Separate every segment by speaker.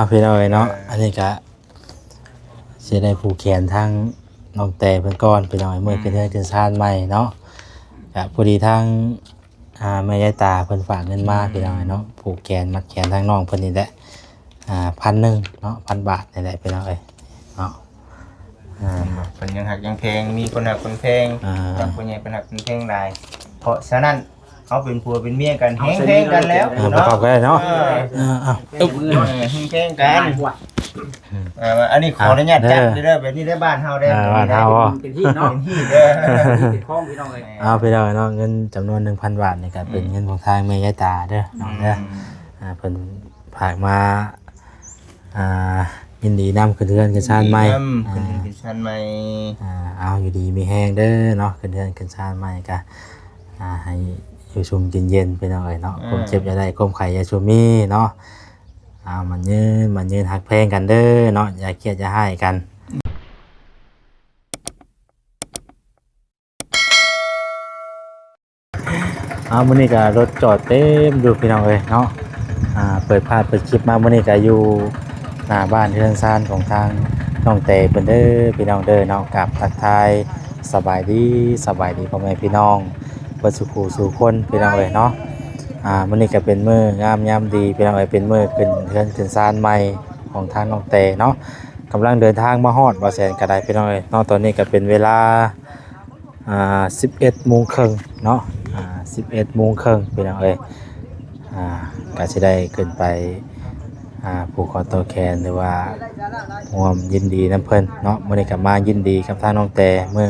Speaker 1: พี่น้อยเนาะอันนี้ก็สิได้ผูกแขนทางน้องแต่เพิ่นก่อนพี่น้อยเมื่อขึ้นเรือนขึ้นศาลใหม่เนาะก็พอดีทางแม่ยายตาเพิ่นฝากเงินมาพี่น้อยเนาะผูกแขนมัดแขนทางน้องเพิ่นนี่แหละ1,000เนาะ1,000 บาทนี่แหละพี่น้อยเนาะ
Speaker 2: เพิ่นยังหักยังเพลงมีคนหักคนเพลงกับคนใหญ่เพิ่นหักคนเพลงหลายเพราะฉะนั้นเขาเป็นผัวเป็นเมียกันแฮงเพลงกันแล้ว
Speaker 1: บ่เข้ากันเนาะ
Speaker 2: แฮงเพลงกันอันนี้ขออนุญาตจัดเด้อแบบนี้ได้บ้านเฮาได้
Speaker 1: บ้านเฮา
Speaker 3: เป็นที่เนาะ
Speaker 2: เป็นที่เด้อ
Speaker 3: เป็นของพี่น้องเอ้ย
Speaker 1: พี่น้อยเนาะเงินจำนวน 1,000 บาทนี่ก็เป็นเงินของทางแม่ยายตาเด้อน้องเด้อเพิ่นฝากมายินดีนำขึ้นเรือนขึ้นศาลใหม่
Speaker 2: ขึ้นศาลใหม่
Speaker 1: เอาอยู่ดีมีแห้งเด้อเนาะขึ้นเรือนขึ้นศาลใหม่ก็ให้อยู่ชุมเย็นๆไปหน่อยเนาะความเจ็บอย่าได้ความไข้อย่าชุมมีเนาะมันยืนหักเพลงกันเด้อเนาะอย่าเครียดอย่าให้กันมื้อนี้ก็รถจอดเต็มอยู่พี่น้องเอ้ยเนาะเปิดคลิปมามื้อนี้ก็อยู่หน้าบ้านเรือนซานของทางน้องเตเพิ่นเด้อพี่น้องเด้อเนาะกับทักทายสบายดีพ่อแม่พี่น้องเบิดสุขสู่คนพี่น้องเอ้ยเนาะมื้อนี้ก็เป็นมื้องามยามดีพี่น้องเอ้ยเป็นมื้อขึ้นเรือนขึ้นศาลใหม่ของทางน้องเตเนาะกำลังเดินทางมาฮอดบ่แสนก็ได้พี่น้องเอ้ยเนาะตอนนี้ก็เป็นเวลา11:30 นเนาะ11:30 นพี่น้องเอ้ยก็สิได้ขึ้นไปผูกคอต่อแขนหรือว่าร่วมยินดีนำเพิ่นเนาะมื้อนี้ก็มายินดีกับทางน้องแต่เมื่อ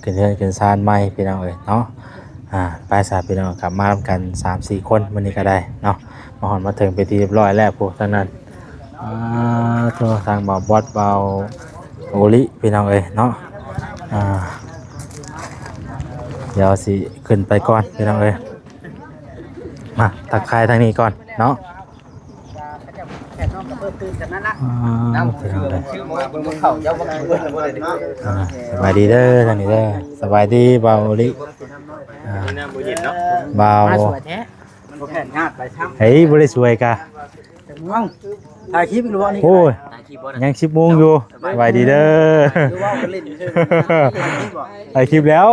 Speaker 1: ขึ้นเรือนขึ้นศาลใหม่พี่น้องเอ้ยเนาะไปซะพี่น้องกลับมากัน 3-4 คนมื้อนี้ก็ได้เนาะมาฮอดมาถึงเป็นที่เรียบร้อยแล้วพวกทางนั้นทางบ่าวบอสบ่าวโอลิพี่น้องเอ้ยเนาะเดี๋ยวสิขึ้นไปก่อนพี่น้องเอ้ยมาทักทายทางนี้ก่อนเนาะสบายดีเด้อทางนี้เด้อสบายดีเบาลิเบาเฮ้ยบริสวยกะ
Speaker 3: ถ่ายคลิปหรือว่านี่
Speaker 1: โอ้ยยัง10 โมงอยู่สบายดีเด้อถ่ายคลิปแล้ว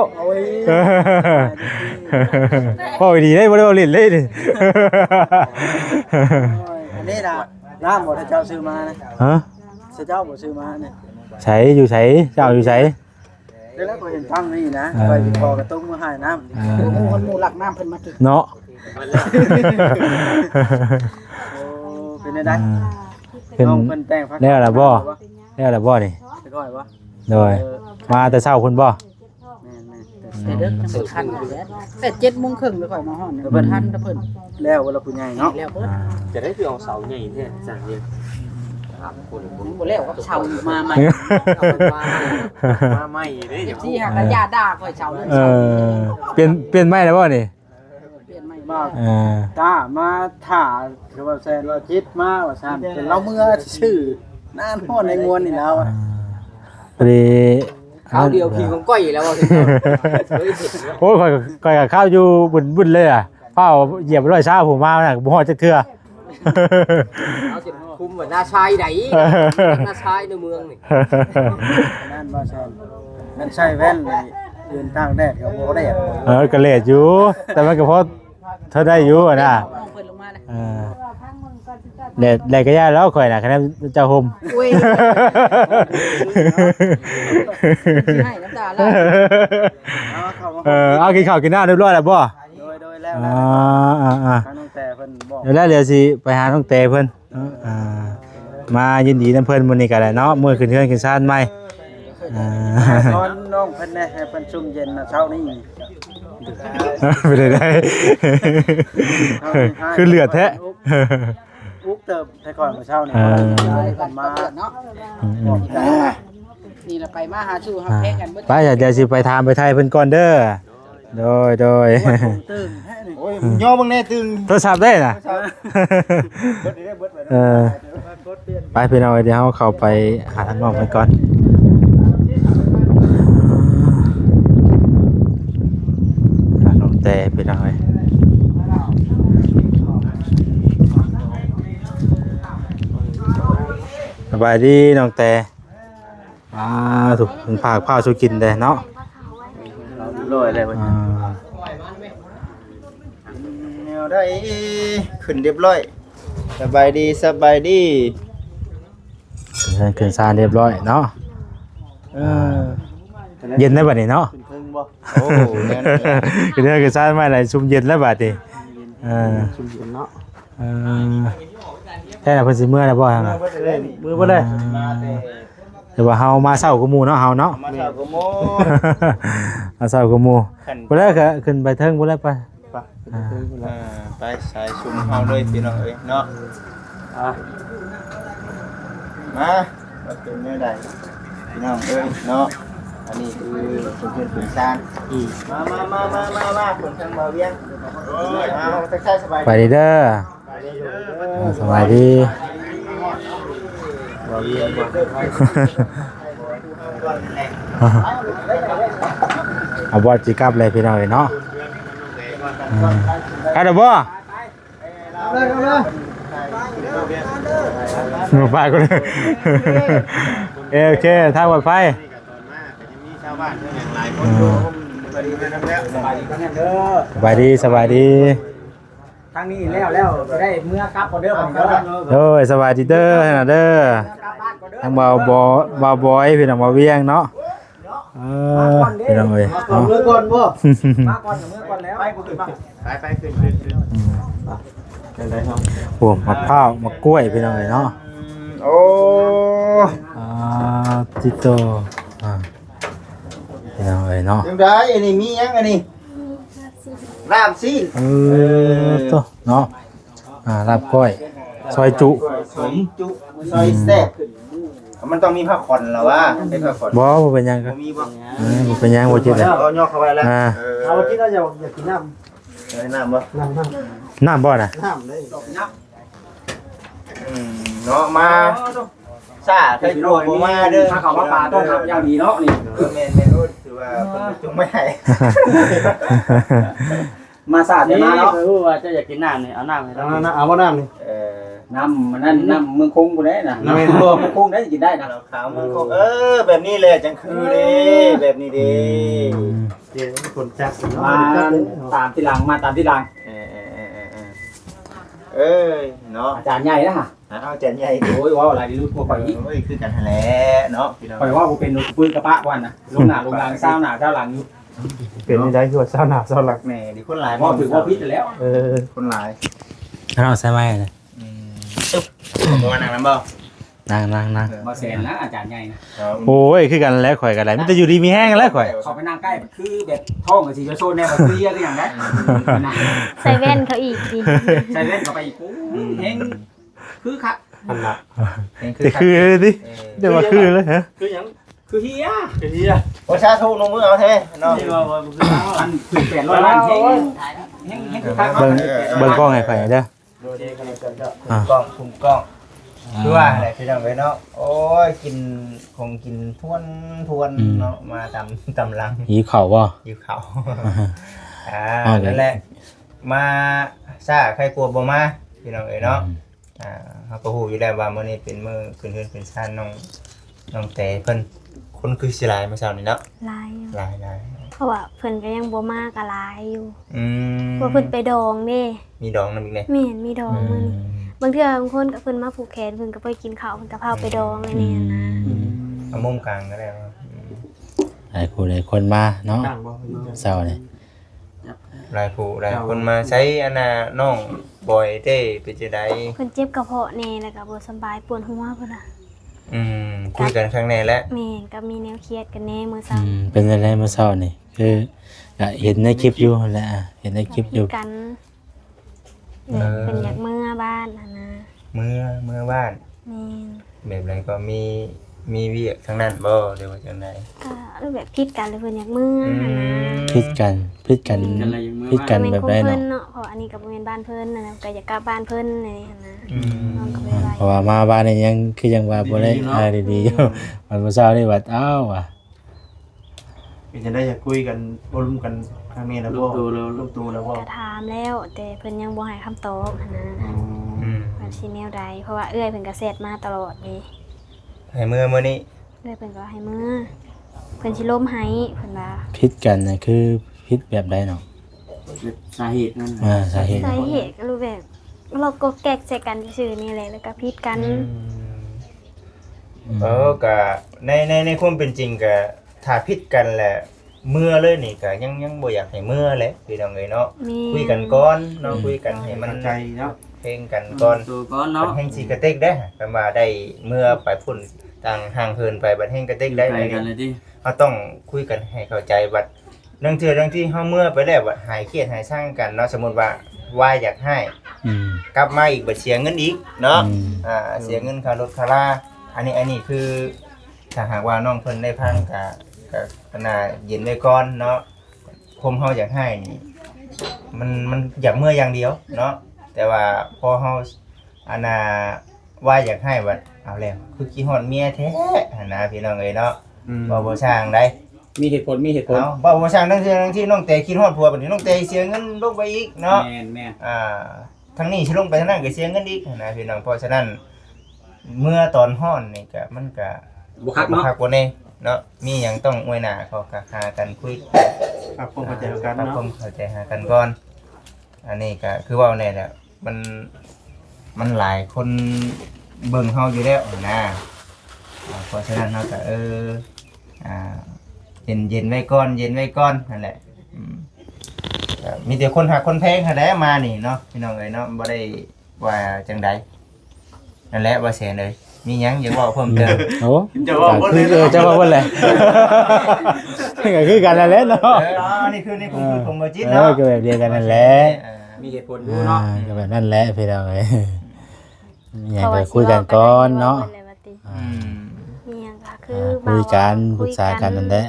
Speaker 1: โอ้ยดีได้บ่ได้เล่นเลย
Speaker 3: อันนี้นะน้ำบ่ได้เจ้าซื้อมานะ
Speaker 1: ฮะ
Speaker 3: เจ้าบ่ซื้อมาเนี่ย
Speaker 1: ใช้อยู่ใช้เจ้าอยู่ใช้
Speaker 3: แล้วก็เห็นตั้งนี่นะไปพอกระตุ้งมาให้น้ำหมูหลักน้ำเพิ่นมาถึง
Speaker 1: เนาะ
Speaker 3: โอ้เป็นได้น้องเพิ่นแต่งพัก
Speaker 1: แล้วล่ะบ่นี่
Speaker 3: ค่อยบ่
Speaker 1: โดยมาแต่เช้าเพิ่นบ่
Speaker 3: แต่เด้อจะทันแต่7:30 นไม่ค่อยมาฮอดเพิ่นทันเพิ่นแล้วเวลาผู้ใหญ่เนาะแล้วเพิ่น
Speaker 4: จะได้คือเอาเสาใหญ่แท้สั่งเรียน
Speaker 3: บ่แล้วกับเสามาใหม่
Speaker 4: มาใหม่เด้
Speaker 3: ที่หากญาติด่าค่อยเสาเด้
Speaker 1: เปลี่ยนใหม่แล้วบ่นี่
Speaker 3: เปลี่ยนใหม่บ่ตามาถ่าคือว่าแซนว่าคิดมาว่าซั่นเป็นเราเมื่อชื่อนานฮอดในงวนนี่แล้ว
Speaker 1: พอดี
Speaker 4: ข้าวเดียวพี่ของก้อยแล้วว่า
Speaker 1: โอ้ยก้อยกับข้าวอยู่บุญเลยอ่ะเฝ้าเหยียบร้อยช้าผมมาน่ะบ่ฮอดจักเทื่อ
Speaker 4: เอาสิคุมเหมือนหน้าชายไหนหน้าชายในเมืองนี่
Speaker 3: นั่นบ่ใช่นั่นใช่แว่นเลยยืนกลางแดดกับบ่แดด
Speaker 1: ก็เลดอยู่แต่มันก็พอเธอได้อยู่อ่ะนะแดดก็ยากแล้วข่อยน่ะคะแนนเจ้าห่ม
Speaker 3: ให้น้ำตาแล้ว
Speaker 1: เอากินข้าวกินน้ำเรียบร้อยแล้วบ่
Speaker 3: โดยแล้วน้องแต่เพิ่นบอก
Speaker 1: เดี๋ยวแล้วเดี๋ยวสิไปหาน้องแต่เพิ่นมายินดีนำเพิ่นมื้อนี้ก็ได้เนาะมื้อขึ้นเรือนขึ้นศาลใหม่
Speaker 3: ตอนน้องเพิ่นให้เพิ่นซุ่มเย็นน่ะเช้านี้
Speaker 1: ไปได้คือเลือดแท้
Speaker 3: อุ๊กเติมให้ก่อนมื้อเช้านี่กันมาเนาะนี่ล่ะไปมาหาชูหาแพงกันเบิด
Speaker 1: ไปเดี๋ยวสิไปถามไปไทยเพิ่นก่อนเด้อโดย
Speaker 3: ตึง
Speaker 2: โอ้ยย่อมึงแน่ตึง
Speaker 1: โทรศัพท์ได้น่ะไปพี่น้องเดี๋ยวเฮาเข้าไปหาทางน้องเพิ่นก่อนน้องแต่พี่น้องเอ้ย บายดีน้องแต่ถูกเป็นผากผ้าสู้กินได้เนาะ
Speaker 3: เราลอยอะไรวะ
Speaker 2: แนวได้ขึ้นเรียบร้อยสบายดีสบายดี
Speaker 1: ขึ้นซานเรียบร้อยเนาะเย็นได้บัดนี้เนาะ
Speaker 3: ขึ้นเพิ่งบ่
Speaker 2: โอ้แนวนี้
Speaker 1: ขึ้นซานมาไหนซุ่มเย็นแล้วบัดนี้
Speaker 3: ชุ่มเย็นเนาะ
Speaker 1: แค่น่ะเพิ่นสิเมื่อแล้วบ่ฮะน่ะ
Speaker 3: มือบ่ได้
Speaker 1: แต่ว่าเฮามาเช้ากับหมู่เนาะเฮาเนาะ
Speaker 2: มาสาวกโม
Speaker 1: มาเช้ากับหมู่บ่แล้วก็ขึ้นไปเทิงบ่แล้วไป
Speaker 3: ไปขึ้นเพิ่งแล้ว
Speaker 2: ไปสายชุมเฮาเลยพี่น้องเอ้ยเนาะ
Speaker 3: อ่ะ
Speaker 2: มาเป็นเนื้อใดพี่น้องเอ้ยเนาะอันนี้คือคนเพื่อนขุนซานมาคนทางบ่าวเวียงมาทักทายสบาย
Speaker 1: ไปดีเด้อสบายดี
Speaker 2: บ่าวเวียงบ่
Speaker 1: เอาบ่จิกลับเลยพี่น้องเอ้ยเนาะเอาเด้อบ่มือไปก็เลยโอเคทางปลอดภัย
Speaker 2: มีชาวบ้านเพิ่นอย่างหลายคนอยู่สวัสดีเด้อน้ำแล้วสบายดี
Speaker 3: เด้อ
Speaker 1: สบายดีสบายดี
Speaker 3: ทางนี้แล้วจะได้เมื่อกลับก่อนเด้อบัดนี้เด้อ
Speaker 1: โอ้ยสบายดีเด้อให้น่ะเด้อทางบ่าวบอยพี่น้องบ่าวเวียงเนาะพี่น้องเอ้ย
Speaker 3: ก่อน
Speaker 1: เนาะ
Speaker 3: เมื่อก่อนบ่มาก่อนเมื่อก่อนแล้วไปกูขึ้นมา
Speaker 2: ไปขึ้น
Speaker 3: จังได๋ครับ
Speaker 1: โอ้มะพร้าวมะกล้วยพี่น้องเอ้ยเนาะ
Speaker 2: โอ้
Speaker 1: ติโตพี่น้องเอ้ยเนาะ
Speaker 2: ยังได้อันนี้มียังอันนี้ลาบซีน
Speaker 1: โตเนาะลาบก้อยซอยจุ
Speaker 2: สมจุซอยแซ่บมันต้องมีผ้าขอนแล้ววะเป็นผ้าขอน
Speaker 1: บ่เป็นหยังครับ
Speaker 2: มีบ่
Speaker 1: บ่เป็นหยังบ่จิตเลย
Speaker 2: เอาย่อเข้าไปแล้ว
Speaker 3: เอาที่เราอยากกินน้ำ
Speaker 2: เอาน้ำบ่
Speaker 1: น้ำบ่น่ะ
Speaker 3: น้ำเลยน้
Speaker 2: เนาะมาซาเคยโกรธบ่มาเด้อ
Speaker 3: ถ้าเขาว่าปลาต้องทำอย่างดีเนาะนี่
Speaker 2: แม่นรู้ถือว่าเพิ่นจงไม่ให้
Speaker 3: มาสาด
Speaker 5: นี่
Speaker 3: มาเนาะ
Speaker 5: คือว่าจะอยากกินน้ำนี่เอาน้ำให้เรา
Speaker 3: เอาว่าน้ำนี่
Speaker 5: น้ำมันนั่นน้ำเมืองคงกูได้นะ
Speaker 3: น้ำ
Speaker 5: เมืองคงได้กินได้นะ
Speaker 2: เราขาวมือคงแบบนี้เลยจังคือเด้แบบนี้เด้
Speaker 3: เดี๋ยวคนจับ
Speaker 5: มาตามที่หลังมาตามที่หลัง
Speaker 2: เอ้ยเนาะ
Speaker 5: อาจารย์ใหญ่นะฮะ
Speaker 2: เอาแจนใหญ่
Speaker 5: โอ้ยว่าอะไรดีรู้ตัวข่อยอีก
Speaker 2: โอ้ยคือกันแหละเนาะพี่น้อง
Speaker 5: ข่อยว่าผมเป็นปืนกระปะวันนะลงหน้าลงหลังเศร้าหน้าเศร้าหลังอยู่
Speaker 3: เป็นนี่ได้คือว่าเศร้าหนาเศร้าหลัก
Speaker 2: แม่ดิคนหลาย
Speaker 5: ว่าถือว่าพิษแล้ว
Speaker 2: คนหลาย
Speaker 1: เราใส่ไม้เลย
Speaker 2: ตึ๊บบ่นั่งนำบ่
Speaker 1: นั่ง
Speaker 5: มาแสนนะอาจารย์ใหญ่นะ
Speaker 1: โอ้ยคือกันแล้วข่อยกันแล้วมันจะอยู่ดีมีแห้งแล้วข่อย
Speaker 5: เขาไปนั่งใกล้คือแบบท้องกับสีโซนแน่มาคือเยี่ยก็อย่างนั้น
Speaker 6: ใส่แว่นเขาอีกดิ
Speaker 5: ใส่เล่นเข้าไปอีกกูเฮงคือค่ะ
Speaker 3: อันละ
Speaker 1: จะคือเลยดิเดี๋ยวมาคือเลยฮะ
Speaker 3: คือยัง
Speaker 5: คือเฮีย
Speaker 3: คือที่อะ
Speaker 2: โอ้ชาทูนมือเอาแท้เนาะ
Speaker 3: ที่ว่าคือ
Speaker 5: อันถึง800 ล้านเฮงคือคัก
Speaker 1: เบิ่งกล้องให้ข่อยเด้อ
Speaker 3: โดยที่คณะจัด
Speaker 2: คุมกล้องคือว่าอะไรพี่น้องเว้ยเนาะโอ้ยกินคงกินทวนเนาะมาตำลัง
Speaker 1: หีเข่าบ่
Speaker 2: อยู่เขานั่นแหละมาซ่าใครกลัวบ่มาพี่น้องเอ้ยเนาะเขาก็ฮู้อยู่แล้วว่ามื้อนี้เป็นมื้อขึ้นเฮือนขึ้นศาลน้องแต่เพิ่นคนคือสิหลายเมื่อเช้านี้เนาะ
Speaker 6: ลายอยู่
Speaker 2: หลาย
Speaker 6: เพราะว่าเพิ่นก็ยังบ่มากก็ลายอยู่
Speaker 2: ม
Speaker 6: ว่าเพิ่นไปดองเด้
Speaker 2: มีดองนำอีกแน่
Speaker 6: แม่นมีดองมื้อนี้บางเทื่อบางคนก็เพิ่นมาผูกแขนเพิ่นก็ไปกินข้าวเพิ่นก็พาไปดองอะไรนี่นะ
Speaker 2: เอามุมกลางก็ได้ว่า
Speaker 1: หลายคนมาเนาะ
Speaker 3: ต่างบ่
Speaker 1: เศร้าเลย
Speaker 2: หลายผู้หลายคนมาใช้อันน่ะน้องบอยเต้เป็นจังได๋
Speaker 6: เพิ่นเจ็บกระเพาะแน่แล้วก็บ่สำบายปวดหัวเพิ่นน่ะ
Speaker 2: คุยกันครั้งแน่แล้ว
Speaker 6: แม่นก็มีแนวเครียดกันแน่มื้อเช้า
Speaker 1: เป็นอะไรเมื่อเช้านี่คือก็เห็นในคลิปอยู่แหละเห็นในคลิปอยู่
Speaker 6: กันเพิ่นอยากเมื่อบ้านน่ะนะ
Speaker 2: เมื่อบ้าน
Speaker 6: แม่น
Speaker 2: แบบไรก็มีเวียกทั้งนั้นบ่หรือว่าจังได๋
Speaker 6: ก็แบบผิดกันเลยเพิ่นอยากเมื่อน่ะนะ
Speaker 1: พิดกันแบบไร
Speaker 6: เพิ่
Speaker 1: เนาะ
Speaker 6: นเนาะเพราะอันนี้ก็บ่แม่นบ้านเพิ่นน่ะนะก็อยากกลับบ้านเพิ่นนี่นะน้องก็ไปไว้
Speaker 1: เพราะว่ามาบ้านนี่ยังคือยังว่าบ่ได้ดีๆอยู่วันเมื่อเช้านี่ว่าอ้าวว่ะ
Speaker 3: เป็นจะได้จะคุยกันบ่ร่วมกันครั้งนี้นะบ่ลูกตูแล้วบ่
Speaker 6: ก็ถามแล้วแต่เพิ่นยังบ่ให้คำตอบหั้นนะว่าสิแนวใดเพราะว่าเอื้อยเพิ่นก็เซตมาตลอดนี่
Speaker 2: ให้เมื่อนี้
Speaker 6: เลยเพิ่นก็ให้มือเพิ่นสิล้มให้เพิ่นว่า
Speaker 1: พิษกันน่ะคือพิษแบบใดเนาะ
Speaker 3: สาเหตุนั่น
Speaker 1: สาเหตุ
Speaker 6: สาเหตุก็รู้แบบเราก็แกกใส่กันซื่อๆนี่แหละแล้วก็พิดกัน
Speaker 2: ก็ในความเป็นจริงก็ถ้าผิดกันแหละเมื่อเลยนี่ก็ยังบ่อยากให้เมื่อแหละพี่น้องเอ้ยเนาะ
Speaker 6: แม่
Speaker 2: คุยกันก่อนเนาะคุยกันให้มัน
Speaker 3: ใจเนาะ
Speaker 2: เพลงกันก่อน
Speaker 3: ตัวก้อนเนาะ
Speaker 2: แห่งสิกระเต็กได้ประมาได้เมื่อไปพุ่นต่างห่างเหินไปบัดแห่งกระเต็กได้
Speaker 3: ใจกันเลยดิ
Speaker 2: เราต้องคุยกันให้เข้าใจบัดเรื่องที่เฮาเมื่อไปแล้วบัดหายเครียดหายสร้างกันเนาะสมมุติว่าอยากให้
Speaker 1: อืม
Speaker 2: กลับมาอีกบัดเสียเงินอีกเนาะ
Speaker 1: อืม
Speaker 2: เสียเงินค่ารถค่าลาอันนี้คือถ้าหากว่าน้องเพิ่นได้พังก็น่าเย็นไว้ก่อนเนาะคมเฮาอยากให้นี่มันอยากเมื่ออย่างเดียวเนาะแต่ว่าพอเฮาอันน่ะว่าอยากให้บัดเอาแล้วคือขี้ฮอดเมียแท้หั่นนะพี่น้องเอ้ยเนาะบ่ช่างได้
Speaker 5: มีเหตุผลมีเหตุผล
Speaker 2: เอาบ่ช่างทั้งที่น้องแต่ขี้ฮอดผัวบัดนี้น้องแต่เสียเงินลงไปอีกเนาะ
Speaker 5: แม่น
Speaker 2: ทั้งนี้สิลงไปทางนั้นก็เสียเงินอีกนะพี่น้องเพราะฉะนั้นเมื่อตอนฮ้อนนี่ก็มันก็
Speaker 5: บุคักเนาะ
Speaker 2: คักบ่แน่เนาะมีหยังต้องอวยหน้าเขาก็หากันคุย
Speaker 3: ปรับความเข้าใจกัน
Speaker 2: ปรับ
Speaker 3: เนาะ
Speaker 2: ความเข้าใจหากันก่อนอันนี้ก็คือเว่าแน่แหละมันหลายคนเบิ่งเฮาอยู่แล้วนะเพราะฉะนั้นเฮาก็เย็นไว้ก่อนเย็นไว้ก่อนนั่นแหละก็มีแต่คนหักคนแพงหาได้มานี่เนาะพี่น้องเอ้ยเนาะบ่ได้ว่าจังใดนั่นแหละว่าแสนเลยมีหยังอยากเว้าเพิ่มเติม
Speaker 1: โอ้จะว่าบ่เลยจะว่าบ่เลยก็คือกันนั่นแหละเนาะ
Speaker 2: นี่คือผมบ่จิตเนาะ
Speaker 1: ก็แบบเดียวกันนั่นแหละ
Speaker 5: มีเหตุผลอยู่เนาะ
Speaker 1: ก็แบบนั่นแหละพี่น้องเอ้ยมีหยังก็คุยกันก่อนเนาะ
Speaker 6: มีหยังก็คือ
Speaker 1: คุยกันปรึกษากันนั่นแหละ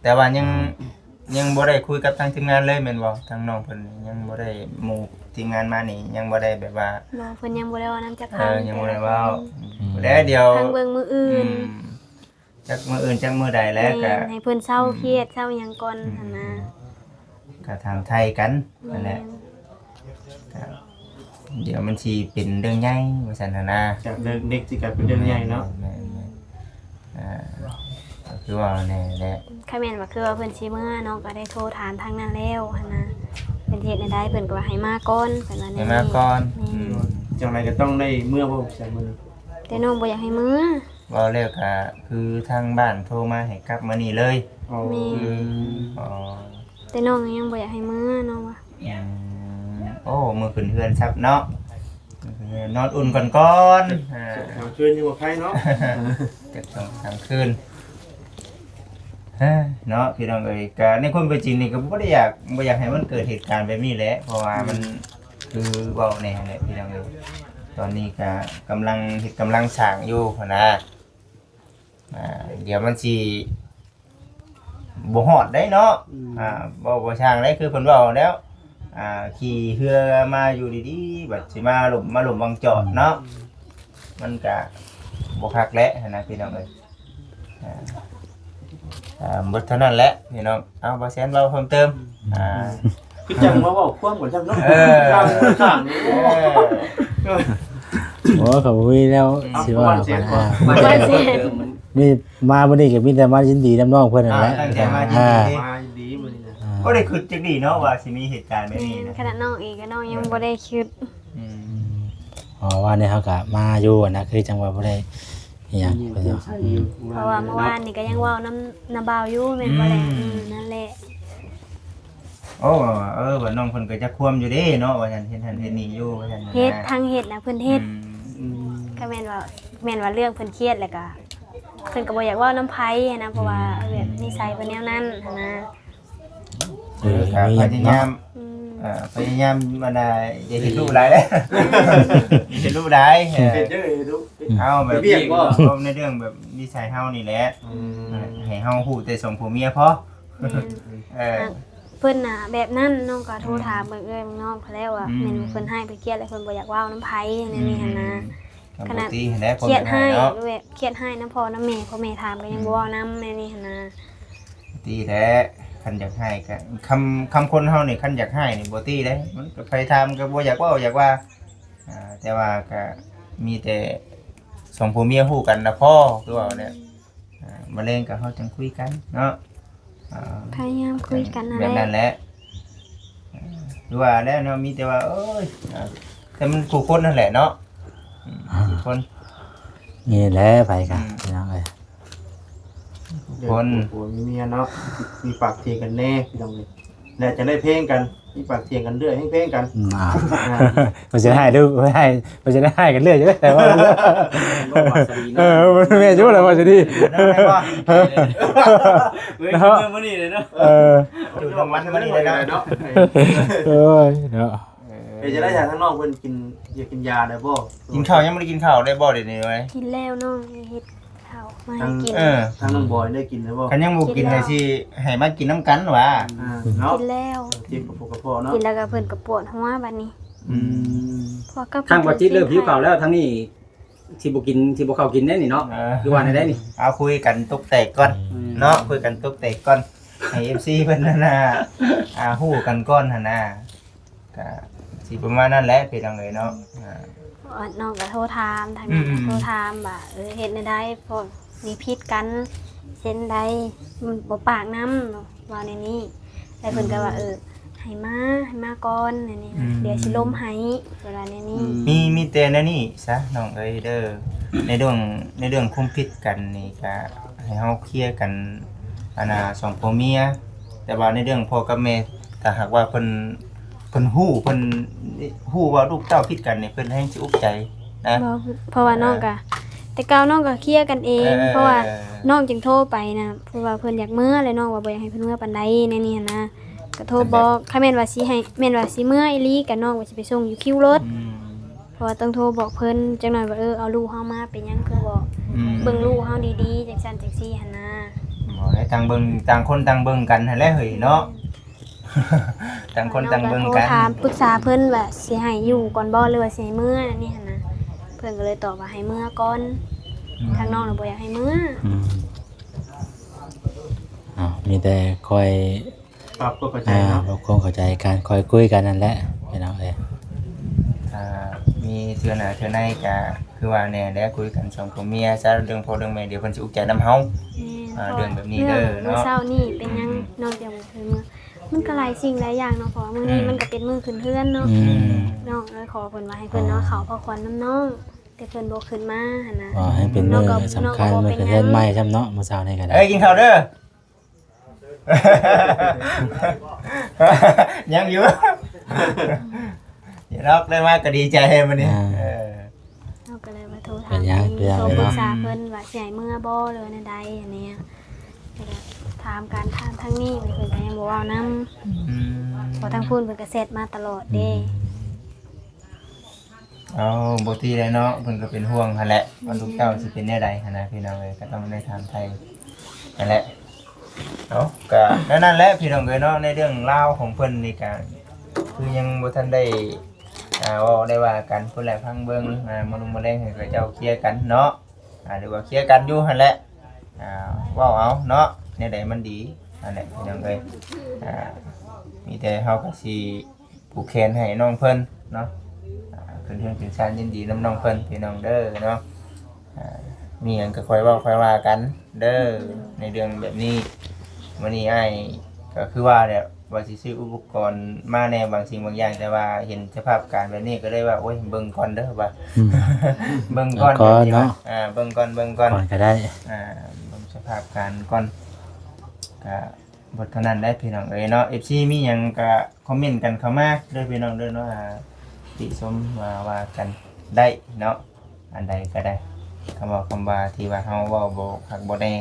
Speaker 2: แต่ว่ายังบ่ได้คุยกับทางทีมงานเลยแม่นบ่ทางน้องเพิ่นยังบ่ได้หมู่ทีมงานมานี่ยังบ่ได้แบบว่า
Speaker 6: บ่เพิ่นยังบ่ได้ว่านํจัก
Speaker 2: ยังบ่ได้เว้าแล้วเดี๋ยว
Speaker 6: ทางเบิ่งมืออื่น
Speaker 2: จักมื้ออื่นจักมื้อใดแล้วก็
Speaker 6: ให้เพิ่นเศร้าเครียดเศร้าหยังก่อนหั่นนะ
Speaker 2: ก็ถามไทยกันนั่นแหละก็เดี๋ยวมันสิเป็นเรื่องใหญ่ว่าซั่นน่ะนะ
Speaker 3: จากเด็กสิกลายเป็นเรื่องใหญ่เนาะ
Speaker 2: แม่ๆก็คือว่าแน่แหละ
Speaker 6: ค่ะแม่นว่าคือว่าเพิ่นสิเมื่อน้องก็ได้โทรถามทางนั้นแล้วหั่นนะเพิ่นเฮ็ดได้เพิ่นก็ว่าให้มาก่อนเพิ่นว่า
Speaker 2: ให้มาก่อน
Speaker 3: จังไรก็ต้องได้เมื่อบ่ใส่มือ
Speaker 6: แต่น้องบ่อยากให้มื้อ
Speaker 2: เว้าแล้วก็คือทางบ้านโทรมาให้กลับมานี่เลย
Speaker 3: อ๋อ
Speaker 6: แม่
Speaker 2: อ๋อ
Speaker 6: แต่น้องยังบ่อยากให้มื้อน้องว่า
Speaker 2: โอ้มือขึ้นเฮือนซับเนาะนอนอุ่นก่อนก่อน
Speaker 3: เอาคืนอยู่กับใครเนาะ
Speaker 2: เก็บสองคืนเนาะพี่น้องเอ้ยก็ในความเป็นจริงนี่ก็บ่อยากให้มันเกิดเหตุการณ์แบบนี้แหละเพราะว่ามันคือเว้าแน่แหละพี่น้องเอ้ยตอนนี้ก็กำลังสร้างอยู่พุ่นนะเดี๋ยวมันสิบ่ฮอดได้เนาะบ่ช่างได้คือเพิ่นเว้าแล้วขี่เรือมาอยู่ดีๆบัดสิมาหลุมวังจอดเนาะมันก็บ่คักแหละนะพี่น้องเอ้ยหมดเท่านั้นแหละพี่น้องเอาบ่แซนเว้าเพิ่มเติม
Speaker 3: คือจังมาบอกความก่อนจังเนาะข้างนี่
Speaker 1: โอ้เขาคุยแล้วสิว่า
Speaker 6: บ่สิ
Speaker 1: มีมาบ่นี้ก็มีแต่มายินดีนํน้องเพิ่นนั่นแหละ
Speaker 2: ตั้งใจมายินดี
Speaker 3: มาดีมื้อนี้นะ
Speaker 2: ก็ได้คิดจักดีเนาะว่าสิมีเหตุการณ์แบบนี้นะ
Speaker 6: ขนาดน้องเองก็น้องยังบ่ได้คิด
Speaker 1: อ๋อว่านี่เฮาก็มาอยู่นะคือจังว่าบ่ได้อิหยังเพิ่น
Speaker 6: เพราะว่าเมื่อวานนี่ก็ยังเว้าน้ำบ่าวอยู่แม่นบ่แหละนั่นแหละ
Speaker 2: โอ้ว่าน้องเพิ่นก็จะควมอยู่เด้เนาะว่าซั่นเฮ็ดหั่นเฮ็ดนี่อยู่ว่าซั่น
Speaker 6: เฮ็ดทางเฮ็ดนะเพิ่นเฮ็ดก็แม่นว่าเรื่องเพิ่นเครียดแล้วก็เพิ่นก็บ่อยากเว้าน้ำไผนะเพราะว่าแบบนิสัยเพิ่นแนวนั้นนะ
Speaker 2: พยายามมันอย่าเห็นรูปหลายเลยอย่าเห็นรูปหลาย
Speaker 3: เป็นเด้อดู
Speaker 2: เอาแบบในเรื่องแบบนิสัยเฮานี่แหละให้เฮาฮู้แต่สมผู้เมียพอ
Speaker 6: เพิ่นน่ะแบบนั้นน้องก็โทรถามเบิ่งน้องเขาแล้วว่าแม่นเพิ่นให้ไปเครียดแล้วเพิ่นบ่อยากเว้าน้ำไผในนี้หั่นนะขนาดเครียดให้ด้วยเครียดให้น้ำพ่อน้ำแม่พ่อแม่ถามก็ยังบ่เว้านำในนี้หั่นนะ
Speaker 2: ตีแท้คันอยากให้ก็คำคนเฮานี่คันอยากให้นี่บ่ตีได้มันก็ไปทำก็บ่อยากว่าแต่ว่าก็มีแต่ สองผัวเมียฮู้กันนะพ่อคือว่าเนี่ยมะเร็งก็เฮาจังคุยกันเนาะ
Speaker 6: พยายามคุยกันนั่น
Speaker 2: แบบ
Speaker 6: แห
Speaker 2: นั้
Speaker 6: ละ
Speaker 2: นแหละคือว่าแล้วเนาะมีแต่ว่าเอ้ยแต่มันผู้คนนั่นแหละเนาะผู้คน
Speaker 1: นี่แหละไปกันพี่น้องเอ้ย
Speaker 2: คน
Speaker 3: ผัวมีเมียเนาะมีปากเถียงกันแน่พี่น้องเลยแล้วจะได้เพลงกันมีปากเถียงกันเรื่อยให้เพลงกัน
Speaker 1: มันจะให้ดูไม่ให้มันจะได้ให้กันเรื่อยจะได้แต่ว่ามันไม่รู้เลยว่าจะดี
Speaker 2: นั่นแหละว่า
Speaker 5: เนาะมื้อนี้เลยเนาะ
Speaker 2: จุดของมันมันนี่เลยเนาะ
Speaker 1: เอ้ยเนาะ
Speaker 3: เดี๋ยวจะได้จากข้างนอกเพิ่นกินอย่ากินยาได้บ่
Speaker 2: กินข้าวยังไม่ได้กินข้าวได้บ่เดี๋ยวนี้ไว้
Speaker 6: กินแล้วน้องเฮ็ดข้าวมาให้กิน
Speaker 3: ทางน้องบอยได้กินได้บ่
Speaker 2: คันยังบ่กินเลยสิให้มากินน้ำกันว่ะ
Speaker 3: เนาะ
Speaker 6: กินแล้ว
Speaker 3: กินกับพวกกระเพาะเนาะ
Speaker 6: กินแล้วก็เพิ่นก็ปวดหัวบัดนี้พอก็
Speaker 5: ทางบ่จิตเริ่มหิวข้าวแล้วทางนี้สิบ่กินสิบ่เข้ากินได้นี่เนาะอยู่ว่าได้นี่
Speaker 2: เอาคุยกันตุกแตกก่อนเนาะคุยกันตุกแตกก่อนให้ FC เพิ่นนั่นน่ะฮู้กันก่อนหั่นน่ะก็สิประมาณนั้นแหละพี่น้องเอ้ยเนาะ
Speaker 6: น้องก็โทรถามทางนั้นโทรถามว่าเฮ็ดได้พอมีพิษกันเช่นใดมันบ่ปากน้ำว่าในนี้แล้วเพิ่นก็ว่าให้มาก่อนนี่นะเดี๋ยวสิล้มให้เวลาในนี้
Speaker 2: มีแต่นั่นนี่ซะน้องเอ้ยเด้อในเรื่องคุมพิษกันนี่ก็ให้เฮาเคลียร์กันสองผัวเมียแต่ว่าในเรื่องพ่อกับแม่ถ้าหากว่าเพิ่นฮู้ว่าลูกเต้าผิดกันนี่เพิ่นให้สิอุกใจนะ
Speaker 6: เพราะว่าน้องก็แต่เก่าน้องก็เคลียร์กันเอง เพราะว่าน้องจึงโทรไปนะเพราะว่าเพิ่นอยากเมื่อเลยน้องว่าบ่อยากให้เพิ่นเมื่อปานใดในนี้นะก็โทรบอกถ้าแม่นว่าสิให้แม่นว่าสิเมื่ออีหลีก็น้องว่าสิไปส่งอยู่คิวรถเพราะว่าต้องโทรบอกเพิ่นจังหน่อยว่าเอาลูกเฮามาเป็นหยังคือบอกเบิ่งลูกเฮาดีๆจังซั่นจังซี่หั่นนะ
Speaker 2: บ่ได้ต่างเบิ่งต่างคนต่างเบิ่งกันหั่นแหละเฮ้ยเนาะ ต่างคนต่างเบิ่งกัน
Speaker 6: โทรถามปรึกษาเพิ่นว่าสิให้อยู่ก่อนบ่หรือว่าสิให้เมื่อนี่หั่นนะเพิ่นก็เลยตอบว่าให้เมื่อก่อนทางน้องน่ะบ่อยากให้เมื่อ
Speaker 1: มีแต่คอย
Speaker 3: ปรับก็เข้าใจเนาะ
Speaker 1: เราคงเข้าใจกันคอยคุยกันนั่นแหละพี่น้องเอ้ย
Speaker 2: มีเทื่อหน้าเทื่อในก็คือว่าแน่แล้วคุยกันสองผัวเมียซะเรื่องพ่อเรื่องแม่เดี๋ยวเพิ่นสิอุกใจนํเฮา เรื่องแบบนี้เด้อเนาะ
Speaker 6: มื้อเช้านี่เป็นหยังนอกจากมื้อมันก็หลายสิ่งหลายอย่างเนาะเพราะว่ามื้อนี้มันก็เป็นมื้อขึ้นเฮือนเนาะน้องเลยขอเพิ่นว่าให้เพิ่นเนาะเขาพอควันน้ำน้องแต่เพิ่นบ่ขึ้นมาหั่นนะ
Speaker 1: ให้เป็นมือสำคัญมือกระเทือนใหม่ซ้ำเนาะมื้อเช้านี่ก็ได้
Speaker 2: เอ้ยกินข้าวเด้อ ยังอยู่ อย่าลอกได้มากก็ดีใจมื้อนี้
Speaker 6: เราก็เลยมาโทรถามโทรปรึกษาเพิ่นว่าสิให้มื้อบ่หรือว่าแนวใดอันเนี้ยแล้วก็ถามการทางนี้เพิ่นก็ยังบ่เว้านำเพราะทางพูนเพิ่นก็เซตมาตลอดเด้
Speaker 2: เอาบ่ตีได้เนาะเพิ่นก็เป็นห่วงหั่นแหละว่าลูกเต้าสิเป็นแนวใดหั่นนะพี่น้องเอ้ยก็ต้องได้ถามไทยนั่นแหละเนาะก็นั่นแหละพี่น้องเอ้ยเนาะในเรื่องราวของเพิ่นนี่ก็คือยังบ่ทันได้เว้าได้ว่ากันเพิ่นแหละพังเบิ่งมาลงมาแรงให้เขาเจ้าเคลียร์กันเนาะหรือว่าเคลียร์กันอยู่หั่นแหละเว้าเอาเนาะแนวใดมันดีนั่นแหละพี่น้องเอ้ยมีแต่เฮาก็สิผูกแขนให้น้องเพิ่นเนาะเพิ่นถึงชานยินดีน้ำน้องเพิ่นพี่น้องเด้อเนาะมีหยังก็ค่อยเว้าค่อยว่ากันเด้อในเรื่องแบบนี้มื้อนี้อ้ายก็คือว่าเนี่ยว่าสิซื้ออุปกรณ์มาแน่บางสิ่งบางอย่างแต่ว่าเห็นสภาพการแบบนี้ก็เลยว่าโอ้ยเบิ่งก่อนเด้อว่าเบิ่งก่อนเนาะเบิ่งก่อน
Speaker 1: ก่อนก็ได้
Speaker 2: เบิ่งสภาพการก่อนก็บทเท่านั้นได้พี่น้องเอ้ยเนาะ FC มีหยังก็คอมเมนต์กันเข้ามาเด้อพี่น้องเด้อเนาะติชมว่ากันได้เนาะอันใดก็ได้คำว่าที่ว่าเฮาเว้าบ่คักบ่แน่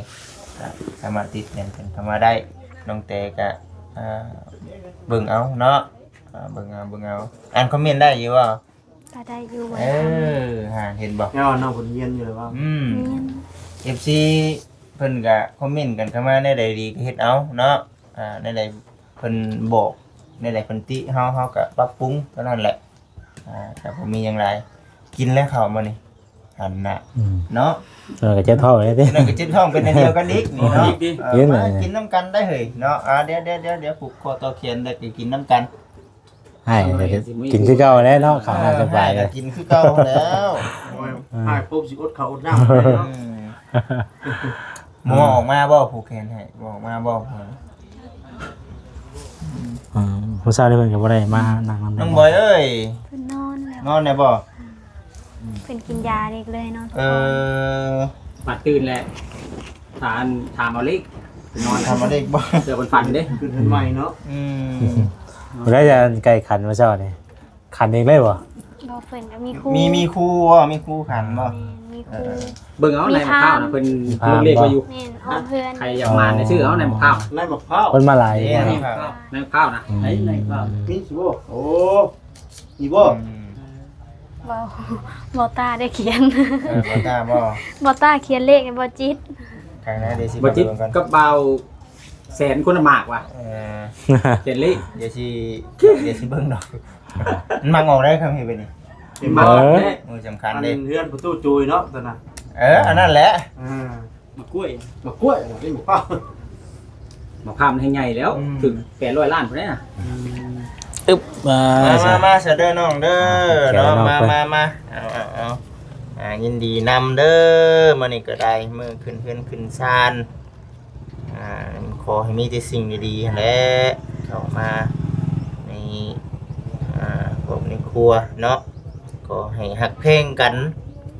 Speaker 2: ก็สามารถติดเล่นกันเข้ามาได้น้องเตก็เบิ่งเอาเนาะเบิ่งเอาอ่านคอมเมนต์ได้อยู่บ่
Speaker 6: ก็ได้อยู่บ่
Speaker 2: เห็นบ่
Speaker 3: แน่น้องเพิ่นเรียนอยู่แล้วว่า
Speaker 2: FC เพิ่นก็คอมเมนต์กันเข้ามาในใดดีก็เฮ็ดเอาเนาะในใดเพิ่นบอกในใดเพิ่นติเฮาก็ปรับปรุงเท่านั้นแหละแต่บ่มีหยังหลายกินแล้วเข้ามานี่หันน่ะเนาะ
Speaker 1: ส่วนก็เจ็บท้องเลยติ
Speaker 2: นั่นก็จิตท้องเป็นอันเดียวกันอีกนี่เนาะ
Speaker 1: กินเลย
Speaker 2: กินน้ำกันได้เฮ้ยเนาะเดี๋ยวผูกคอต่อเขียนได้ก็กินน้ำกัน
Speaker 1: ให้กินคือเก่าแล้วเนาะข้าวหน้าสบายเลย
Speaker 2: กินคือเก่าแล้ว
Speaker 3: หายปุ๊บสิอดข้าวอดน้ำเลยเนาะ
Speaker 2: หมอออกมาบ่ผูกแขนให้บ่ออกมาบ่
Speaker 1: ผู้สาวได้เพิ่นก็บ่ได้มานั่งนำ
Speaker 2: น้องบอยเอ้ย
Speaker 6: เพิ่นนอนแล้ว
Speaker 2: นอนได้บ่
Speaker 6: เพิ่นกินยาเด็กเลยนอน
Speaker 5: ปัดตื่นแหละถามเอาเล็กนอน
Speaker 2: ทำมาได้บ่
Speaker 5: เดี๋ยวคนฝันเด้
Speaker 3: ขึ้นเพิ่นใหม่เนาะ
Speaker 1: บ่ได้จะไก่ขันมาเช้านี่ขันเองเลยบ่
Speaker 6: บ่เพิ่นก็มีครู
Speaker 2: มีครูบ่มีครูขันบ่
Speaker 6: แม่นมีครู
Speaker 5: เบิ่งเอาในหมกข้าวนะเพิ่นลงเลขไว้อยู่
Speaker 6: แม่นอ้อมเพื่อน
Speaker 5: ใครอยากมาในชื่อเอาในหมกข้าว
Speaker 3: ในมะพร้าว
Speaker 1: เพิ่นมาหลาย
Speaker 2: เอ๊ะนี่ครับ
Speaker 5: ในหมกข้าวนะ
Speaker 3: ไหนครับนี่สิบ่โอ้นี่บ่
Speaker 6: บ่บ่ตาได้เขียน
Speaker 2: บ่ตาบ่
Speaker 6: บ่ตาเขียนเลขให้บ่จิต
Speaker 2: ข้างหน้าเดี๋ยวสิ
Speaker 5: บ่จิต
Speaker 2: เบิ่งกัน
Speaker 5: ก็เบาแสนคนละหมากว่ะเขียนเลข
Speaker 2: เดี๋ยวสิเบิ่งดอกมันมังออกได้ครับเฮ็ดไปนี่
Speaker 3: เป็นมาแน่
Speaker 2: มือสำคัญ
Speaker 3: อัน
Speaker 2: เด้
Speaker 3: เฮือนประตูจุยเนาะตอนน่ะ
Speaker 2: อันนั้นแหละ
Speaker 3: มะกล้วยมะกล้วยนี่มะพร้าว
Speaker 5: หมกข้าวมันให้ใหญ่แล้วถึง800ล้านพุ่นได้น่ะ
Speaker 1: อึ๊บมา
Speaker 2: มาเสยเด้อน้องเด้อเนาะมาเอายินดีนำเด้อมื้อนี้ก็ได้มื้อขึ้นเฮือนขึ้นศาลขอให้มีแต่สิ่งดีๆแหละเข้ามาในครอบครัวเนาะก็ให้ฮักเพลงกัน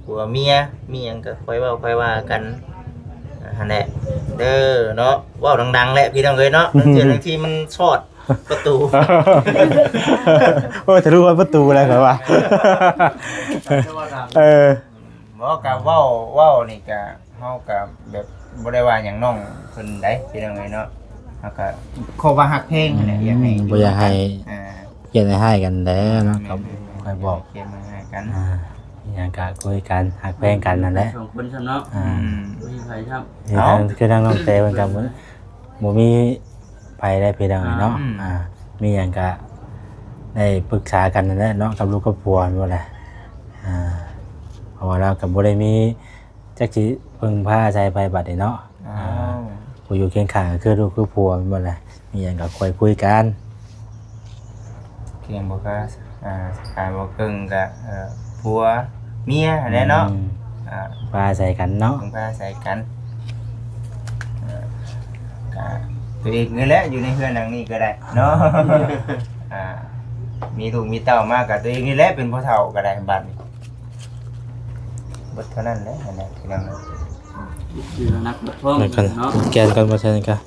Speaker 2: ผัวเมียมีหยังก็ค่อยเว้าค่อยว่ากันหั่นแหละเด้อเนาะเว้าดังๆแหละพี่น้องเอ้ยเนาะบางทีมันชอดประตู
Speaker 1: โอ้ยทะลุประตูแล้วเหรอวะ
Speaker 2: บอกกับเว้านี่ก็เฮากับแบบบ่ได้ว่าหยังน้องเพิ่นได้พี่น้องเอ้ยเนาะเฮาก็ขอว่าฮักเพลงนั่นแหละอยากให้
Speaker 1: บ่อยากให้
Speaker 2: อ่า
Speaker 1: เขียนให้กันแล้วเนาะครับค่อยบอก
Speaker 2: เขียนมาให้กัน
Speaker 1: อย่างก็คุยกันหักแพงกันนั่นแหละ
Speaker 5: สองคนซะเนาะ
Speaker 2: อืม
Speaker 5: บ่มีไผครับ
Speaker 1: คือทางน้องเตเหมือนกันบ่มีไปได้เพียงเนาะมีอย่างก็ได้ปรึกษากันนั่นแหละเนาะกับลูกกับผัวนั่นแหละเพราะว่าเรากับบ่ได้มีจักสิพึ่งพาใจไปบัดนี้เนาะผู้อยู่เคียงข้างก็คือลูกคือผัวนั่นแหละมีอย่างก็คุยกัน
Speaker 2: เขียนบ่ก็สายบ่เกิงก็ผัวเมียแหละเนาะ
Speaker 1: พาใส่กันเนาะ
Speaker 2: พึ่งพาใส่กันก็ตัวเองนี่แหละอยู่ในเฮือนหลังนี้ก็ได้เนาะ มีลูกมีเต้ามากับตัวเองนี่แหละเป็นพ่อเฒ่าก็ได้บัดนี้เบิดเท่านั้นแหละนั่นแหละพี่น้อง
Speaker 5: คือนักเพิ่ม
Speaker 1: เหมือนกัน
Speaker 5: เนาะ
Speaker 1: แกนกันบ่ใช่กัน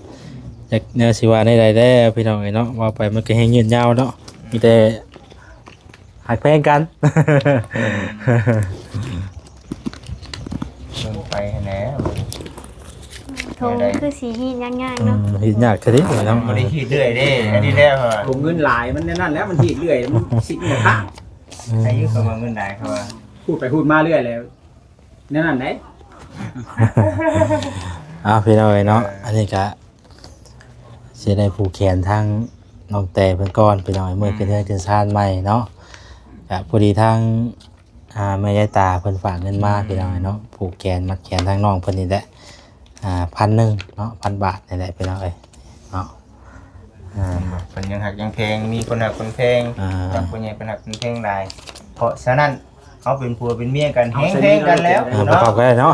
Speaker 1: อยากแนวสิว่าได้ๆแล้วพี่น้องเนาะว่าไปมันก็แฮงยืนยาวเนาะมีแต่หักแพงกัน
Speaker 2: เบิ่งไปให้แหน่
Speaker 6: โทรคือสิฮีดง่ายๆเนาะ
Speaker 1: เฮ็ดยากซะดิเนาะ
Speaker 2: บ่ได้คิดเรื่อยเด้อันนี้แล้วว่า
Speaker 5: ผมเงินหลายมันนั่นแล้วมันทีเรื่อยมันสิบเนี่ยข้าง
Speaker 2: อายุเขามาเงินได้เขาว่า
Speaker 5: พูดไปพูดมาเรื่อยแล้วนั่นไหน
Speaker 1: พี่น้องเนาะอันนี้ก็สิได้ผูกแขนทางน้องแต่เพิ่นก่อนพี่น้องมื้อขึ้นเดือนขึ้นชาติใหม่เนาะก็พอดีทางแม่ยายตาเพิ่นฝากเงินมาพี่น้องเนาะผูกแขนมัดแขนทางน้องเพิ่นนี่แหละ1,000เนาะ1,000 บาทนี่แหละพี่น้องเอ้ยเนาะ
Speaker 2: เพิ่นยังหักยังเพลงมีคนหักคนเพลง
Speaker 1: อ่า
Speaker 2: บางคนใหญ่เป็นหักคนเพลงได้เพราะฉะนั้นเขาเป็นผัวเป็นเมียกันแฮงเพลงกันแล้ว
Speaker 1: ประกอบกันเลยเนาะ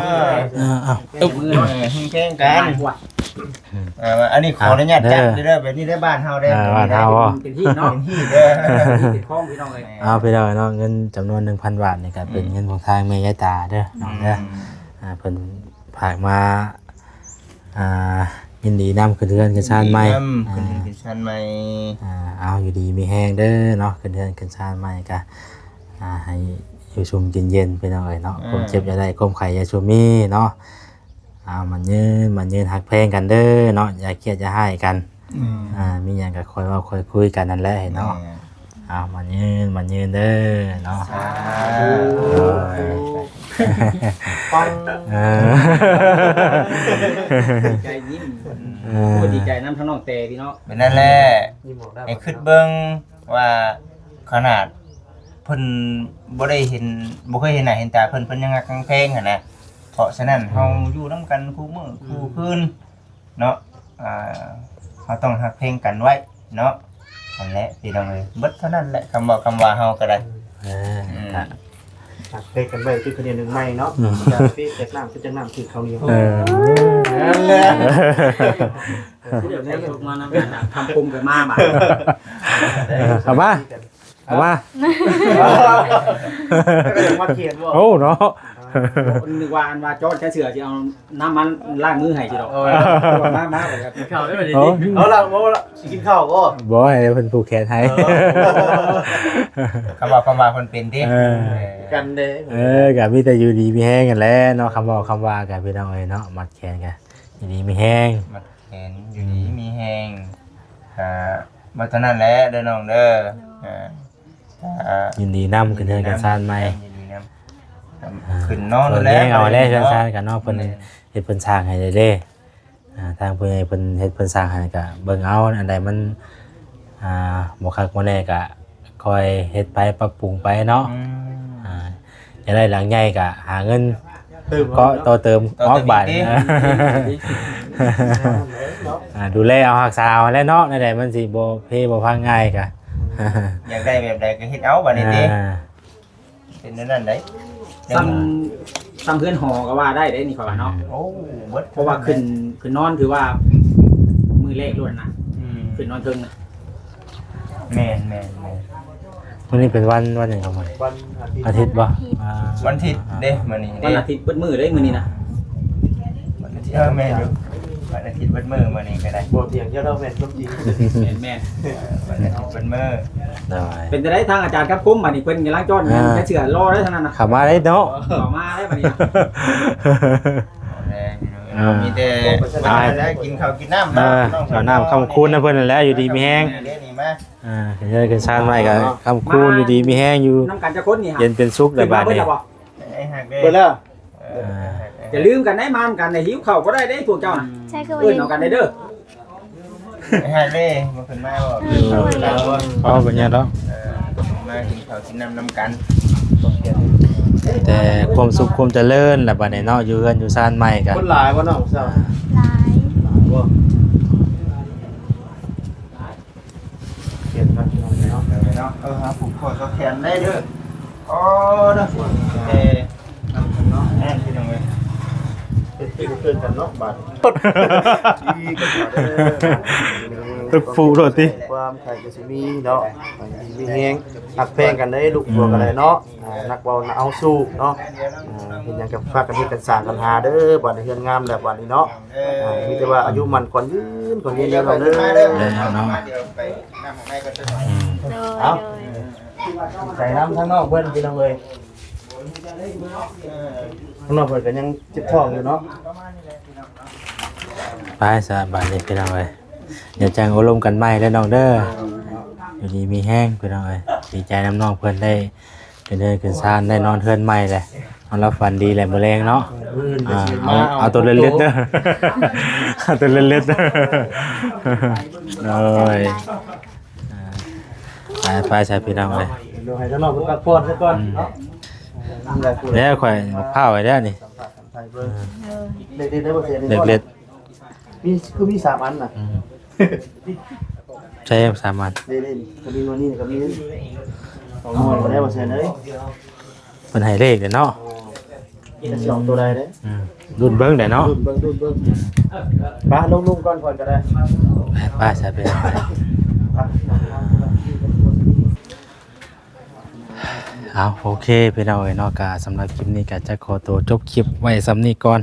Speaker 1: อ้าว
Speaker 5: มือ
Speaker 2: แฮงเพลงกัน
Speaker 5: ว่ะ
Speaker 2: อันนี้ขออนุญาตจัดเด้อแบบนี้ได้บ้านเฮาได้
Speaker 1: บ้านเฮา
Speaker 5: เป็นที่เนาะ
Speaker 2: เป็นที่เด้อ
Speaker 5: เป็นข้องพี่น้องเลย
Speaker 1: พี่น้องเนาะเงินจำนวน 1,000 บาทนี่ก็เป็นเงินของทางแม่ยายตาเด้อน้องเด้อเพิ่นฝากมายินดีนำขึ้นเรือนขึ้นชานใหม่
Speaker 2: ขึ้นชานใหม่
Speaker 1: เอาอยู่ดีมีแห้งเด้อเนาะขึ้นเรือนขึ้นชานใหม่ก็ให้อยู่ชุมเย็นๆไปหน่อยเนาะผมเจ็บอย่าได้ก้มไข่อย่าชุมมีเนาะมันยืนหักเพลงกันเด้อเนาะอย่าเครียดอย่าให้กันมีหยังก็ค่อยเว้าค่อยคุยกันนั่นแหละเนาะมันยืนเด้อเนาะ
Speaker 2: ปัง
Speaker 5: ใจยิ้มดีใจน้ำทั้งน้องเตพี่เนาะ
Speaker 2: เป็นนั่นแหละไอ้คิดเบิ่งว่าขนาดเพิ่นบ่ได้เห็นบ่เคยเห็นหน้าเห็นตาเพิ่นยังหักเพลงหั่นน่ะเพราะฉะนั้นเฮาอยู่นำกันคู่มื้อคู่คืนเนาะเฮาต้องหักเพลงกันไว้เนาะ นั่นแหละพี่น้องเอ้ยเบิดเท่านั้นแหละคำบอกคำว่าเฮาก็ได้
Speaker 1: ครับ
Speaker 3: เด็กกันไปคือคะแนนหนึ่งไม่เนาะจะพี่เจ็ดน้ำคือจังน้ำคือเขาวเหนียว
Speaker 2: นั่นแหละ
Speaker 5: เดี๋ยวนี้มานะทำคุมกันมาบ่า
Speaker 1: เอามาเอามา
Speaker 3: ก็ยังมาเขียนว่า
Speaker 1: โอ้เนาะ
Speaker 5: นึกว่าอันว่าโจทย์แค่เสือสิเอาน้ำมันล้างมือให้สิดอกมาเลยครับเข้าได้บ่ดี
Speaker 3: เอาละสิกินข้าวก็
Speaker 1: บ่ให้เพิ่นผูกแขนให้
Speaker 2: คำบอกคำว่าคนเป็นดิ
Speaker 3: กันเด้
Speaker 1: ก็มีแต่อยู่ดีมีแห้งกันแหล้วเนาะคำบอกคำว่ากันพี่น้องเอ้ยเนาะมัดแขนกันอยู่ดีมีแห้ง
Speaker 2: มันเห็นอยู่ดีมีแหงบัดเท่านั้นแหละเด้อน้องเด้อ
Speaker 1: ยินดีนํขึ้นเฮือนกันซ่านใหม่
Speaker 2: ขึ้นนอน
Speaker 1: แล้ว
Speaker 2: แล้ว
Speaker 1: เอาแล้วซ่านกันเนาะเพิ่นเฮ็ดเพิ่นสร้างให้ได้เด้ทางเพิ่นให้เพิ่นเฮ็ดเพิ่นสร้างให้ก็เบิ่งเอาอันใดมันบ่คักบ่แน่ก็คอยเฮ็ดไปปรับปรุงไปเนาะจะได้หลังใหญ่ก็หาเงินก็ต่อเติมออกบาทดูแลเอารักษาเอาแล้วเนาะในใดมันสิบ่เพบ่พังง่ายก็
Speaker 2: อยากได้แบบใดก็เฮ็ดเอาบัดนี้ติเป็นนั่นได้
Speaker 5: ซ้ำเพื่อนหอก็ว่าได้นี่ขอว่าเนาะ
Speaker 2: โอ้เบิด
Speaker 5: เพราะว่าขึ้นนอนถือว่ามือเลขล้วนนะขึ้นนอนเทิงนะ
Speaker 2: แม่น
Speaker 1: วันนี้เป็นวันหยังครับมัน
Speaker 3: วัน
Speaker 1: อาทิตย์บ่
Speaker 2: วันอาทิตย์เด้มื้อนี้
Speaker 5: วั
Speaker 2: เด้
Speaker 5: นอาทิตย์เปิดมือได้มือนี้นะ
Speaker 2: วันอาทิตย์แม่นอยู่วันอาทิตย์เบิดมื้อมื้อนี้ก็ได้
Speaker 3: โบเถียงเจ้าเราเป็นต้มจี
Speaker 5: แม่น
Speaker 2: วันอาทิตย์เบิดมื้อ
Speaker 1: ได้
Speaker 5: เป็นจะได้ทางอาจารย์ครับคุ้มบัดนี้เพิ่นกำลังจอดแค่เชื่อรอได้เท่านั้นนะ
Speaker 1: เข้ามาได้เนาะ
Speaker 5: ต่อมาได้บัดนี้
Speaker 2: มีแต่ได้กินข้าวกินน้ำ
Speaker 1: ข้าวน้ำคำคูณนะเพิ่นนั่นแหละอยู่ดีมีแห้ง
Speaker 2: เด้นี่มา
Speaker 1: เฮ็ดกันซ่านใหม่ก็คำคูณอยู่ดีมีแห้งอยู่
Speaker 5: น้ำกันจะค้นนี่ฮะ
Speaker 1: เย็นเป็นสุขได้บาดนี้
Speaker 2: ไอ้หักเด้
Speaker 3: เปิดแล้ว
Speaker 5: อย่าลืมกันได้มานกันในหิวเข่าก็ได้พวกเจ้าน่ะ
Speaker 6: ใช่คือว่า
Speaker 5: เอิ้น
Speaker 6: ยัง
Speaker 5: เอากันได้เด้อ
Speaker 2: ไอ้หักเด้มาขึ้นมาบ่
Speaker 1: พอเป็นหยังดอก
Speaker 2: มากินข้าวกินน้ำน้ำกัน
Speaker 1: แต่ความสุขความเจริญล่ะบัดนี้เนาะอยู่เฮือนอยู่ซ่านใหม่ก็
Speaker 3: คนหลายว่าน้องสาว
Speaker 6: หลาย
Speaker 3: เขียนครับน้องเนาะ
Speaker 2: เนาะหาผูกคอก็แขนได้เด้ออ๋อเด้อน้ำเนาะแน่พี่น้องเอ้ย
Speaker 3: เป็นเพื่อนกันเนาะบาดดีกันเด้อ
Speaker 1: ตึกฟูโดดติ
Speaker 3: ความใครจะสิมีเนาะมีแฮงหักแพงกันได้ลูกบัวกันได้เนาะนักบอลเอาสู้เนาะเห็นหยังกับฝากกันที่กันสร้างกันหาเด้อบัดนี้เฮือนงามแล้วบัดนี้เนาะมีแต่ว่าอายุมันก่อนยืนก่อนยืนแล้วเด้อ
Speaker 2: มาเด้อมาเดี๋ยวไปน้ำของนายก็จะ
Speaker 6: โดย
Speaker 3: เอา
Speaker 6: โดย
Speaker 3: ใส่น้ำข้างนอกเพิ่นพี่น้องเอ้ยข้างนอกเพิ่นก็ยังเจ็บท้องอยู่เนาะ
Speaker 1: ไปซะบัดนี้พี่น้องเอ้ยเดี๋ยวจังอบรมกันใหม่เด้อน้องเด้ออยู่ดีมีแห้งพี่น้องเอ้ยดีใจน้ำน้องเพิ่นได้ขึ้นเดินขึ้นซ่านได้นอนเฮือนใหม่เลยนอนรับฝันดีแหละมื้อแรงเนาะเอาตัวเล็ดๆเด้อเอาตัวเล็ดๆเด้อโอ้ยไปใส่พี่น้องเลย
Speaker 3: เดี๋ยวให้ข้างนอกเพิ่นพักผ่อนซะก่อนเนาะ
Speaker 1: แล้วข่อยข้าวไว้แล้วนี่
Speaker 3: เล็กๆได้บ่เสีย
Speaker 1: เล็ด
Speaker 3: มีคือมี3อันน่ะ
Speaker 1: ๆใช้สามัญ
Speaker 3: เล่นๆก็มีวันนี้ก็มี2หน่วยบ่ได้บ่เสียเลย
Speaker 1: เพิ่นให้เลขเด้อเนาะ
Speaker 3: จะสิออกตัวใดเด้
Speaker 1: รุ่นเบิ่งได้เนาะ
Speaker 3: รุ่นเบิ่งป้าลงๆก่อนก่อนก็ได้
Speaker 1: ไปใส่พี่น้องไปเอาโอเคพี่น้องเอ้ยเนาะกะสำหรับคลิปนี้ก็จะขอตัวจบคลิปไว้สำนี้ก่อน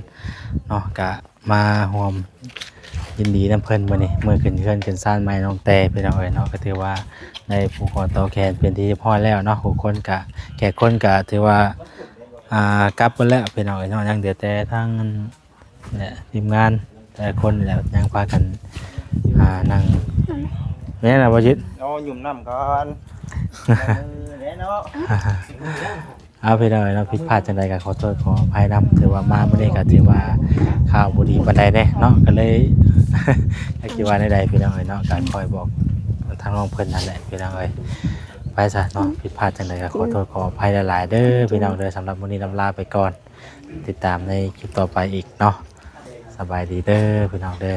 Speaker 1: เนาะกะมาร่วมยินดีน้ำเพิ่นมื้อนี้มื้อขึ้นเฮือนขึ้นซ่านใหม่น้องแต่พี่น้องเอ้ยเนาะก็ถือว่าได้ผูกคอต่อแขนเป็นที่เรียบร้อยแล้วเนาะทุกคนกะแขกคนกะถือว่ากลับหมดแล้วพี่น้องเอ้ยเนาะยังเหลือแต่ทางเนี่ยทีมงานแต่คนนี่แหละยังพากันนั่งแม่นน่ะบ่จิต
Speaker 2: เอาหยุ่มน้ำก่อน เนาะ
Speaker 1: เอาพี่น้องเนาะผิดพลาดจังใดก็ขอโทษขออภัยนำถือว่ามามื้อนี้ก็ถือว่าข่าวบ่ดีปานใดแน่เนาะก็เลย อยากสิว่าใดๆพี่น้องเอ้ยเนาะก็คอยบอกทางน้องเพิ่นนั่นแหละพี่น้องเอ้ยไปซะเนาะผิดพลาดจังใดก็ขอโทษขออภัยหลายๆเด้อพี่น้องเด้อสำหรับมื้อนี้ลำลาไปก่อน ติดตามในคลิปต่อไปอีกเนาะสบายดีเด้อพี่น้องเด้อ